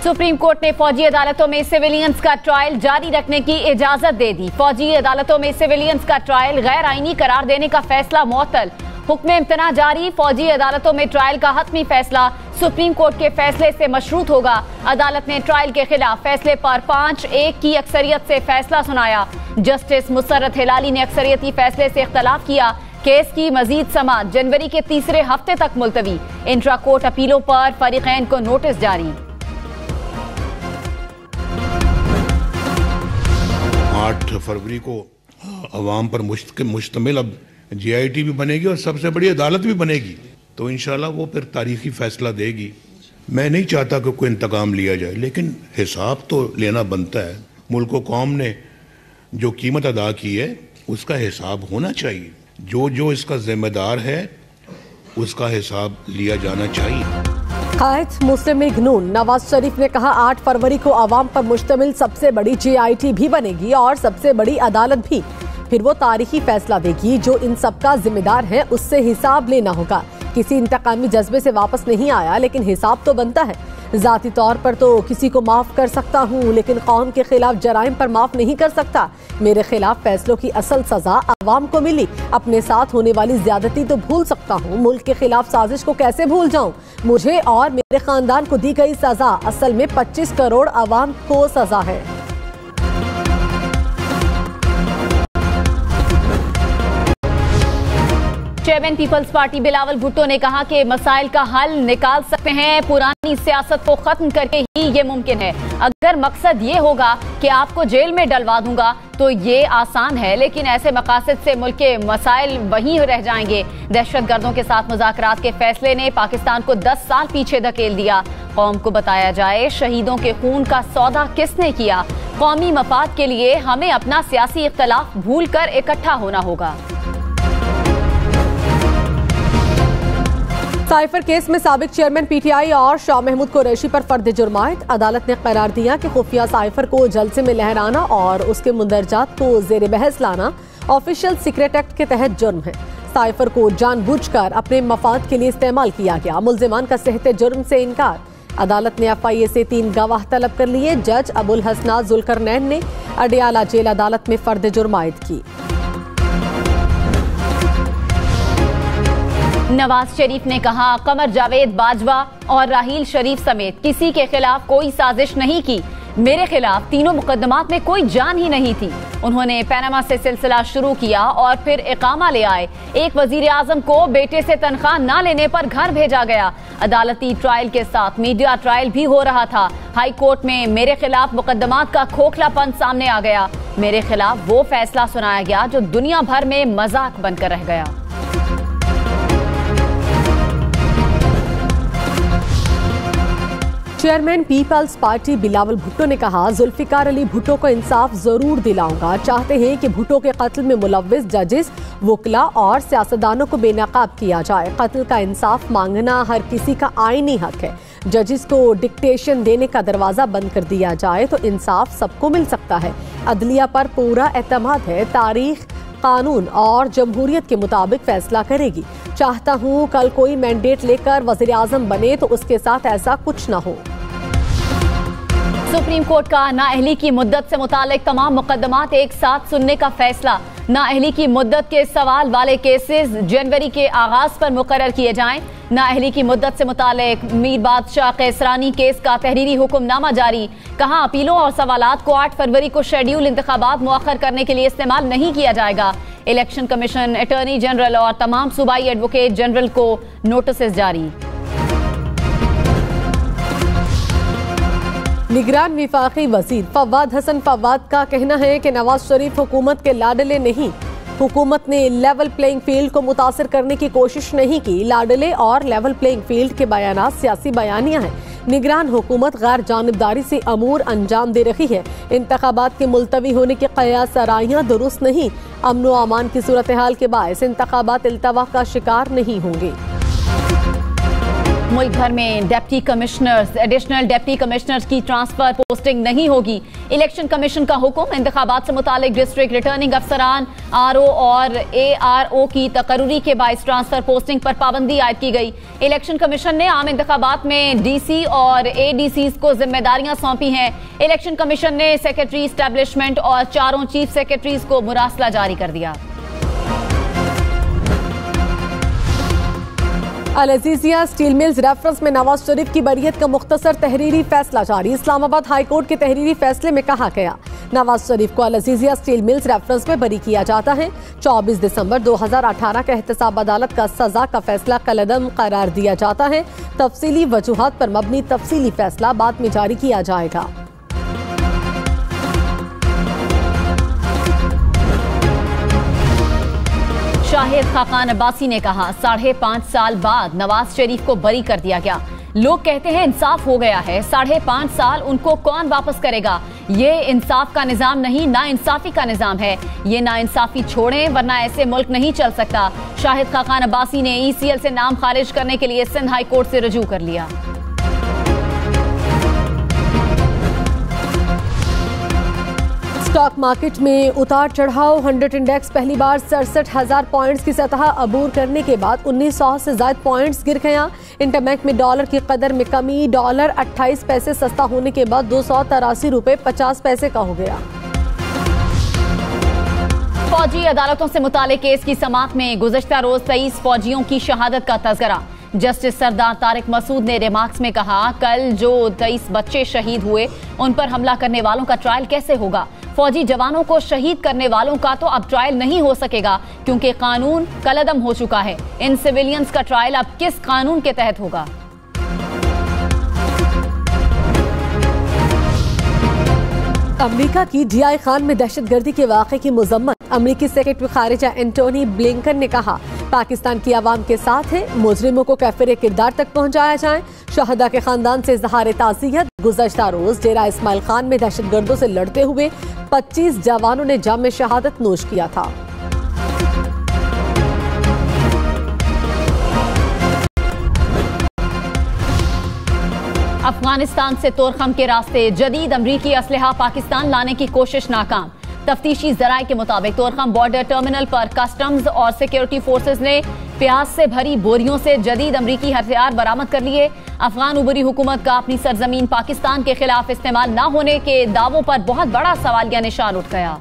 Supreme court ने फौजी अदालतों में सिविलियंस का ट्रायल जारी रखने की इजाजत दे दी। फौजी अदालतों में सिविलियंस का ट्रायल गैर आईनी करार देने का फैसला मुअत्तल। हुक्म इम्तना जारी। फौजी अदालतों में ट्रायल का हतमी फैसला सुप्रीम कोर्ट के फैसले से मशरूत होगा। अदालत ने ट्रायल के खिलाफ फैसले पर 5-1 की अक्सरियत से फैसला सुनाया। जस्टिस मुसर्रत हिलाली ने अक्सरियती फैसले से इख्तलाफ किया। केस की मजीद समाअत जनवरी के तीसरे हफ्ते तक मुलतवी। इंट्रा कोर्ट अपीलों पर फरीकैन को नोटिस जारी। 8 फरवरी को अवाम पर मुश्तमिल अब JIT भी बनेगी और सबसे बड़ी अदालत भी बनेगी, तो इंशाल्लाह वो फिर तारीखी फैसला देगी। मैं नहीं चाहता कि कोई इंतकाम लिया जाए, लेकिन हिसाब तो लेना बनता है। मुल्क व कौम ने जो कीमत अदा की है उसका हिसाब होना चाहिए। जो इसका जिम्मेदार है उसका हिसाब लिया जाना चाहिए। कायद मुस्लिम लीग नून नवाज शरीफ ने कहा 8 फरवरी को अवाम पर मुश्तमिल सबसे बड़ी JIT भी बनेगी और सबसे बड़ी अदालत भी। फिर वो तारीखी फैसला देगी। जो इन सबका जिम्मेदार है उससे हिसाब लेना होगा। किसी इंतकामी जज्बे से वापस नहीं आया, लेकिन हिसाब तो बनता है। जाती तौर पर तो किसी को माफ कर सकता हूँ, लेकिन कौम के खिलाफ जराइम पर माफ नहीं कर सकता। मेरे खिलाफ फैसलों की असल सजा अवाम को मिली। अपने साथ होने वाली ज्यादती तो भूल सकता हूँ, मुल्क के खिलाफ साजिश को कैसे भूल जाऊँ। मुझे और मेरे खानदान को दी गई सजा असल में 25 करोड़ अवाम को सजा है। चेयरमैन पीपल्स पार्टी बिलावल भुट्टो ने कहा कि मसाइल का हल निकाल सकते हैं, पुरानी सियासत को खत्म करके ही ये मुमकिन है। अगर मकसद ये होगा कि आपको जेल में डलवा दूंगा तो ये आसान है, लेकिन ऐसे मकासद से मुल्क के मसाइल वहीं रह जाएंगे। दहशतगर्दों के साथ मुज़ाकरात के फैसले ने पाकिस्तान को 10 साल पीछे धकेल दिया। कौम को बताया जाए शहीदों के खून का सौदा किसने किया। कौमी मफाद के लिए हमें अपना सियासी इख्तलाफ भूल कर इकट्ठा होना होगा। साइफर केस में साबिक चेयरमैन PTI और शाह महमूद कुरैशी पर फर्द जुर्मायत। अदालत ने करार दिया कि खुफिया साइफर को जलसे में लहराना और उसके मुंदरजात को जेर बहस लाना ऑफिशियल सीक्रेट एक्ट के तहत जुर्म है। साइफर को जानबूझकर अपने मफाद के लिए इस्तेमाल किया गया। मुल्जिमान का सहते जुर्म से इनकार। अदालत ने FIA से 3 गवाह तलब कर लिए। जज अबुल हसनात जुल्करनैन ने अडियाला जेल अदालत में फर्द जुर्मायत की। नवाज शरीफ ने कहा कमर जावेद बाजवा और राहील शरीफ समेत किसी के खिलाफ कोई साजिश नहीं की। मेरे खिलाफ तीनों मुकदमात में कोई जान ही नहीं थी। उन्होंने पनामा से सिलसिला शुरू किया और फिर इकामा ले आए। एक वजीर आजम को बेटे से तनख्वाह न लेने पर घर भेजा गया। अदालती ट्रायल के साथ मीडिया ट्रायल भी हो रहा था। हाई कोर्ट में मेरे खिलाफ मुकदमात का खोखलापन सामने आ गया। मेरे खिलाफ वो फैसला सुनाया गया जो दुनिया भर में मजाक बनकर रह गया। चेयरमैन पीपल्स पार्टी बिलावल भुट्टो ने कहा जुल्फिकार अली भुट्टो को इंसाफ जरूर दिलाऊंगा। चाहते हैं कि भुट्टो के कत्ल में मुलव्विस जजेस, वकला और सियासतदानों को बेनकाब किया जाए। कत्ल का इंसाफ मांगना हर किसी का आईनी हक है। जजेस को डिक्टेशन देने का दरवाजा बंद कर दिया जाए तो इंसाफ सबको मिल सकता है। अदलिया पर पूरा एतमाद है। तारीख, कानून और जमहूरियत के मुताबिक फैसला करेगी। चाहता हूँ कल कोई मैंडेट लेकर वज़ीर आज़म बने तो उसके साथ ऐसा कुछ न हो। सुप्रीम कोर्ट का नाअहली की मुद्दत से मुतालिक तमाम मुकदमात एक साथ सुनने का फैसला। नाअहली की मुद्दत के सवाल वाले केसेस जनवरी के आगाज पर मुकर्रर किए जाएं। नाअहली की मुद्दत से मुतालिक मीर बादशाह कैसरानी केस का तहरीरी हुक्मनामा जारी। कहा अपीलों और सवालात को 8 फरवरी को शेड्यूल इंतखाबात मुअख्खर करने के लिए इस्तेमाल नहीं किया जाएगा। इलेक्शन कमीशन, अटॉर्नी जनरल और तमाम सूबाई एडवोकेट जनरल को नोटिस जारी। निगरान विफाकी वजीर फवाद हसन फवाद का कहना है कि नवाज शरीफ हुकूमत के लाडले नहीं। हुकूमत ने लेवल प्लेइंग फील्ड को मुतासर करने की कोशिश नहीं की। लाडले और लेवल प्लेइंग फील्ड के बयानात सियासी बयानियां हैं। निगरान हुकूमत गैर जानिबदारी से अमूर अंजाम दे रही है। इंतखाबात के मुलतवी होने की कयास सराइयां दुरुस्त नहीं। अमन व अमान की सूरत हाल के बायस इंतखाबात इल्तवा का शिकार नहीं होंगे। मुल्क भर में deputy commissioners, additional deputy commissioners की ट्रांसफर पोस्टिंग नहीं होगी। इलेक्शन कमीशन का हुक्म, इंतखाबात से मुतालिक डिस्ट्रिक्ट रिटर्निंग अफसरान, आरओ और एआरओ की तकर्री के बाइस ट्रांसफर पोस्टिंग पर पाबंदी आयद की गई। इलेक्शन कमीशन ने आम इंतखाबात में डीसी और एडीसी को जिम्मेदारियां सौंपी हैं। इलेक्शन कमीशन ने सेक्रेटरी एस्टैब्लिशमेंट और चारों चीफ सेक्रेटरीज को मुरासला जारी कर दिया। अल अजीजिया स्टील मिल्स रेफरेंस में नवाज शरीफ की बरियत का मुख्तसर तहरीरी फैसला जारी। इस्लामाबाद हाई कोर्ट के तहरीरी फैसले में कहा गया, नवाज शरीफ को अल अजीजिया स्टील मिल्स रेफरेंस में बरी किया जाता है। 24 दिसंबर 2018 का एहतसाब अदालत का सजा का फैसला कलअदम करार दिया जाता है। तफसीली वजूहात पर मबनी तफसीली फैसला बाद में जारी किया जाएगा। शाहिद खाकान अब्बासी ने कहा, 5.5 साल बाद नवाज शरीफ को बरी कर दिया गया। लोग कहते हैं इंसाफ हो गया है, 5.5 साल उनको कौन वापस करेगा? ये इंसाफ का निजाम नहीं, ना इंसाफी का निजाम है। ये ना इंसाफी छोड़ें, वरना ऐसे मुल्क नहीं चल सकता। शाहिद खाकान अब्बासी ने ECL से नाम खारिज करने के लिए सिंध हाई कोर्ट से रजू कर लिया। स्टॉक मार्केट में उतार चढ़ाव, 100 इंडेक्स पहली बार 67,000 पॉइंट्स की सतह अबूर करने के बाद 1900 से ज्यादा पॉइंट्स गिर गया। इंटरबैंक में डॉलर की कदर में कमी, डॉलर 28 पैसे सस्ता होने के बाद 283 रुपए 50 पैसे का हो गया। फौजी अदालतों से मुतालिक केस की समाअत में गुज़श्ता रोज 23 फौजियों की शहादत का तज़किरा। जस्टिस सरदार तारिक मसूद ने रिमार्क्स में कहा, कल जो 23 बच्चे शहीद हुए उन पर हमला करने वालों का ट्रायल कैसे होगा? फौजी जवानों को शहीद करने वालों का तो अब ट्रायल नहीं हो सकेगा, क्योंकि कानून कलअदम हो चुका है। इन सिविलियंस का ट्रायल अब किस कानून के तहत होगा? अमेरिका की DI खान में दहशतगर्दी के वाक़े की मुज़म्मत। अमेरिकी सेक्रेटरी खारिजा एंटोनी ब्लिंकन ने कहा, पाकिस्तान की आवाम के साथ है, मुजरिमों को कैफिर किरदार तक पहुंचाया जाए। शहदा के खानदान से इज़हार ताज़ियत। गुज़श्ता रोज डेरा इस्माइल खान में दहशतगर्दों से लड़ते हुए 25 जवानों ने जाम शहादत नोश किया था। अफगानिस्तान से तोरखम के रास्ते जदीद अमरीकी असलहा पाकिस्तान लाने की कोशिश नाकाम। तफ्तीशी जराये के मुताबिक तोरखम बॉर्डर टर्मिनल पर कस्टम्स और सिक्योरिटी फोर्सेज ने प्याज से भरी बोरियों से जदीद अमरीकी हथियार बरामद कर लिए। अफगान उबरी हुकूमत का अपनी सरजमीन पाकिस्तान के खिलाफ इस्तेमाल न होने के दावों पर बहुत बड़ा सवालिया निशान उठ गया।